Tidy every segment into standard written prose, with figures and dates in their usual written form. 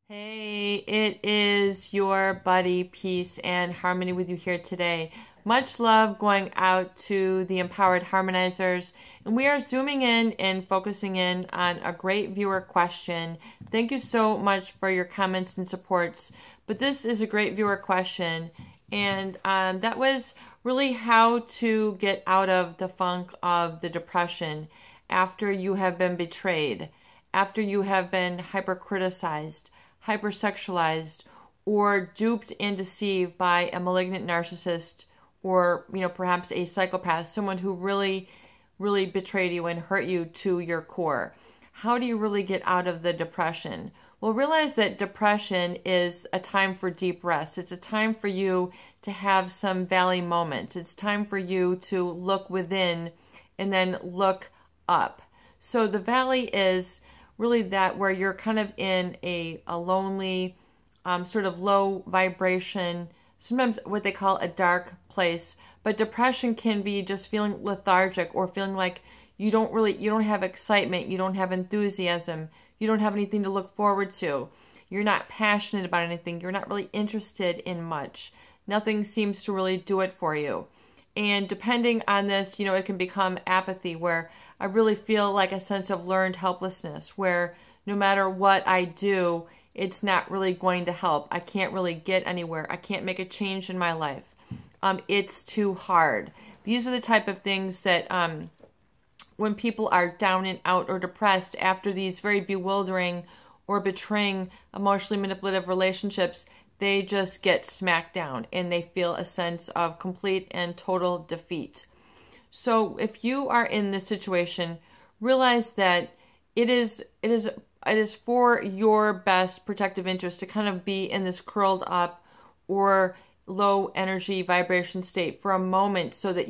Hey, it is your buddy, Peace and Harmony with you here today. Much love going out to the empowered harmonizers. And we are zooming in and focusing in on a great viewer question. Thank you so much for your comments and supports. But this is a great viewer question. And that was really how to get out of the funk of the depression after you have been betrayed, after you have been hypercriticized, hypersexualized, or duped and deceived by a malignant narcissist, or perhaps a psychopath, someone who really betrayed you and hurt you to your core. How do you really get out of the depression? Well, realize that depression is a time for deep rest. It's a time for you to have some valley moments. It's time for you to look within and then look up. So the valley is really that where you're kind of in a lonely, sort of low vibration, sometimes what they call a dark place. But depression can be just feeling lethargic or feeling like you don't have excitement, you don't have enthusiasm, you don't have anything to look forward to. You're not passionate about anything, you're not really interested in much. Nothing seems to really do it for you. And depending on this, it can become apathy, where I really feel like a sense of learned helplessness, where no matter what I do, it's not really going to help. I can't really get anywhere. I can't make a change in my life. It's too hard. These are the type of things that when people are down and out or depressed after these very bewildering or betraying emotionally manipulative relationships, they just get smacked down and they feel a sense of complete and total defeat. So if you are in this situation, realize that it is for your best protective interest to kind of be in this curled up or low energy vibration state for a moment, so that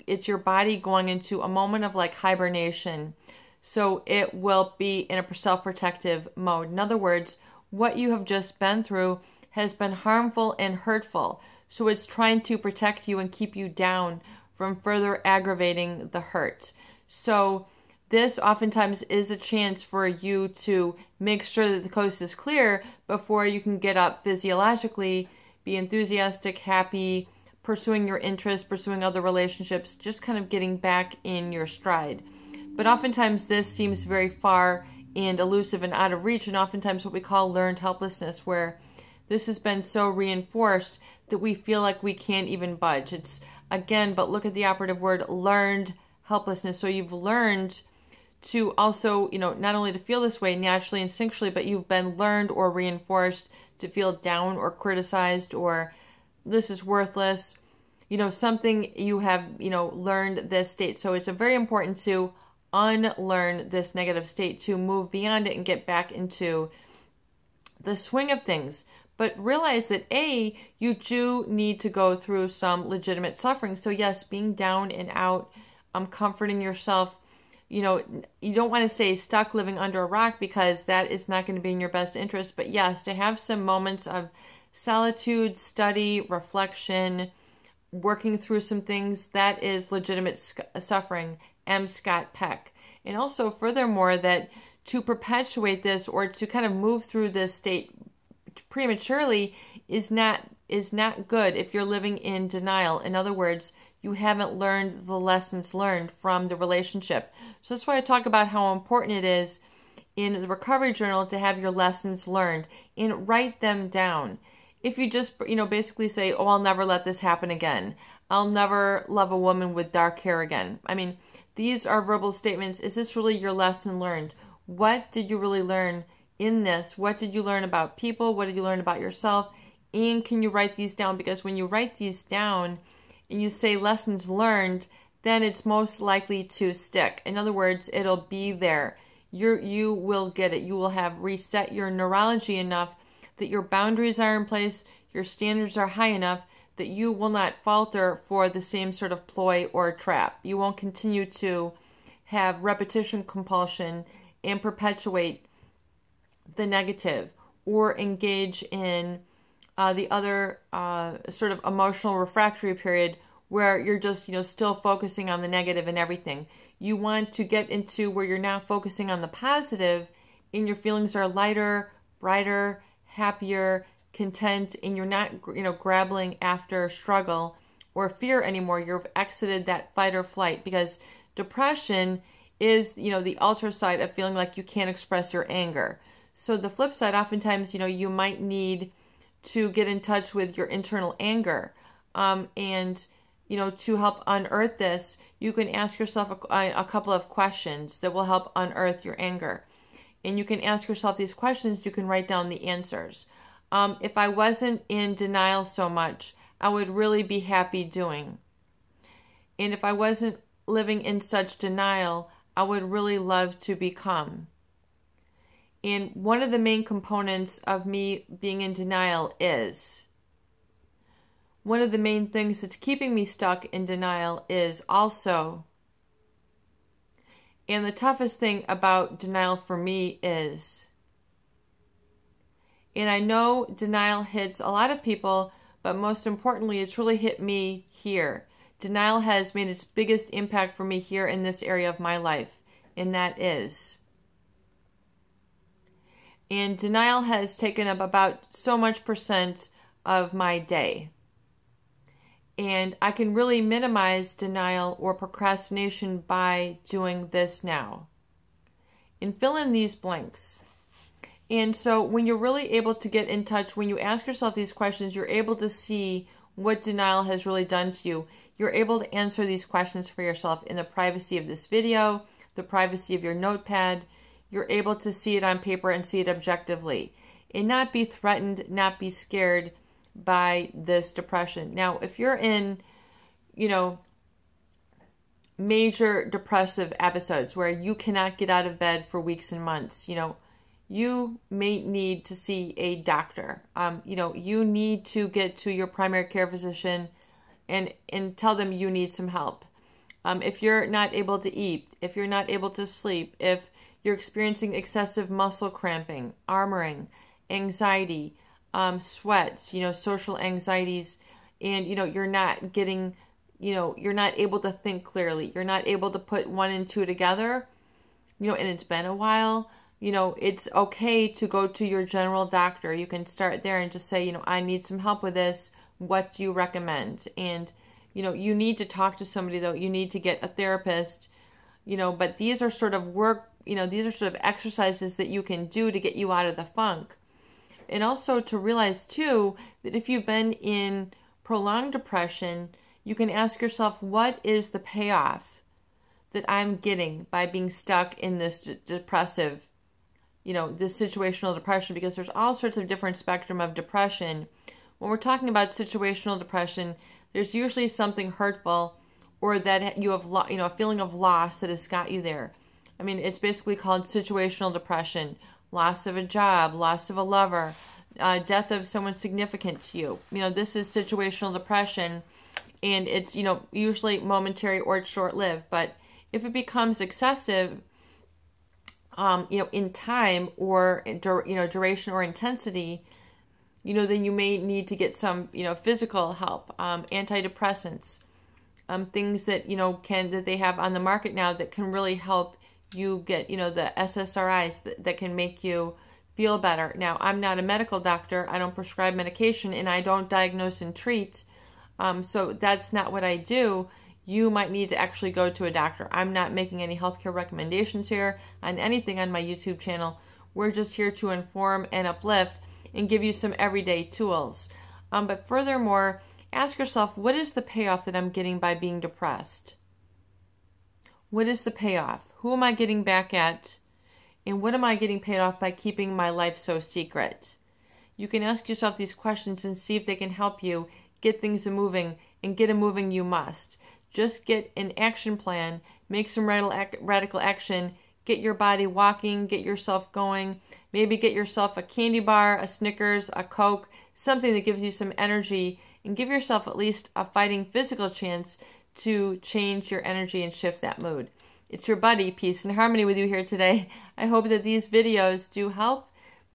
it's your body going into a moment of like hibernation. So it will be in a self-protective mode. In other words, what you have just been through has been harmful and hurtful. So it's trying to protect you and keep you down from further aggravating the hurt. So this oftentimes is a chance for you to make sure that the coast is clear before you can get up physiologically, be enthusiastic, happy, pursuing your interests, pursuing other relationships, just kind of getting back in your stride. But oftentimes this seems very far and elusive and out of reach, and oftentimes what we call learned helplessness, where this has been so reinforced that we feel like we can't even budge. It's again, but look at the operative word, learned helplessness. So you've learned to also, not only to feel this way naturally, instinctually, but you've been learned or reinforced to feel down or criticized, or this is worthless, something you have, learned this state. So it's very important to unlearn this negative state, to move beyond it and get back into the swing of things. But realize that you do need to go through some legitimate suffering. So yes, being down and out, comforting yourself, you don't want to say stuck living under a rock, because that is not going to be in your best interest. But yes, to have some moments of solitude, study, reflection, working through some things, that is legitimate suffering. M. Scott Peck. And also furthermore, that to perpetuate this or to kind of move through this state prematurely is not good if you're living in denial. In other words, you haven't learned the lessons learned from the relationship. So that's why I talk about how important it is in the recovery journal to have your lessons learned and write them down. If you just, basically say, oh, I'll never let this happen again. I'll never love a woman with dark hair again. I mean, these are verbal statements. Is this really your lesson learned? What did you really learn in this? What did you learn about people? What did you learn about yourself? And can you write these down? Because when you write these down and you say lessons learned, then it's most likely to stick. In other words, it'll be there. You will get it. You will have reset your neurology enough that your boundaries are in place, your standards are high enough that you will not falter for the same sort of ploy or trap. You won't continue to have repetition compulsion and perpetuate the negative, or engage in the other sort of emotional refractory period where you're just, still focusing on the negative and everything. You want to get into where you're now focusing on the positive and your feelings are lighter, brighter, happier, content, and you're not, grappling after struggle or fear anymore. You've exited that fight or flight, because depression is, the ultra side of feeling like you can't express your anger. So the flip side, oftentimes, you might need to get in touch with your internal anger. And, to help unearth this, you can ask yourself a couple of questions that will help unearth your anger. And you can ask yourself these questions. You can write down the answers. If I wasn't in denial so much, I would really be happy doing. And if I wasn't living in such denial, I would really love to become. And one of the main components of me being in denial is, one of the main things that's keeping me stuck in denial is also, and the toughest thing about denial for me is, and I know denial hits a lot of people, but most importantly, it's really hit me here. Denial has made its biggest impact for me here in this area of my life, and that is, and denial has taken up about so much percent of my day. And I can really minimize denial or procrastination by doing this now. And fill in these blanks. And so when you're really able to get in touch, when you ask yourself these questions, you're able to see what denial has really done to you. You're able to answer these questions for yourself in the privacy of this video, the privacy of your notepad. You're able to see it on paper and see it objectively. And not be threatened, not be scared by this depression. Now, if you're in, major depressive episodes where you cannot get out of bed for weeks and months, you may need to see a doctor. You need to get to your primary care physician and tell them you need some help. If you're not able to eat, if you're not able to sleep, if you're experiencing excessive muscle cramping, armoring, anxiety, sweats, social anxieties, and, you're not getting, you're not able to think clearly. You're not able to put one and two together, and it's been a while, it's okay to go to your general doctor. You can start there and just say, I need some help with this. What do you recommend? And, you need to talk to somebody, though. You need to get a therapist, but these are sort of these are sort of exercises that you can do to get you out of the funk. And also to realize, too, that if you've been in prolonged depression, you can ask yourself, what is the payoff that I'm getting by being stuck in this depressive, this situational depression? Because there's all sorts of different spectrum of depression. When we're talking about situational depression, there's usually something hurtful or that you have, a feeling of loss that has got you there. I mean, it's basically called situational depression. Loss of a job, loss of a lover, death of someone significant to you. This is situational depression, and it's, usually momentary or it's short-lived. But if it becomes excessive, in time or, duration or intensity, then you may need to get some, physical help, antidepressants, things that, that they have on the market now that can really help you get, the SSRIs that can make you feel better. Now, I'm not a medical doctor. I don't prescribe medication, and I don't diagnose and treat. So that's not what I do. You might need to actually go to a doctor. I'm not making any healthcare recommendations here on anything on my YouTube channel. We're just here to inform and uplift and give you some everyday tools. But furthermore, ask yourself, what is the payoff that I'm getting by being depressed? What is the payoff? Who am I getting back at? And what am I getting paid off by keeping my life so secret? You can ask yourself these questions and see if they can help you get things moving, and get a moving you must. Just get an action plan, make some radical action, get your body walking, get yourself going, maybe get yourself a candy bar, a Snickers, a Coke, something that gives you some energy, and give yourself at least a fighting physical chance to change your energy and shift that mood. It's your buddy, Peace and Harmony, with you here today. I hope that these videos do help,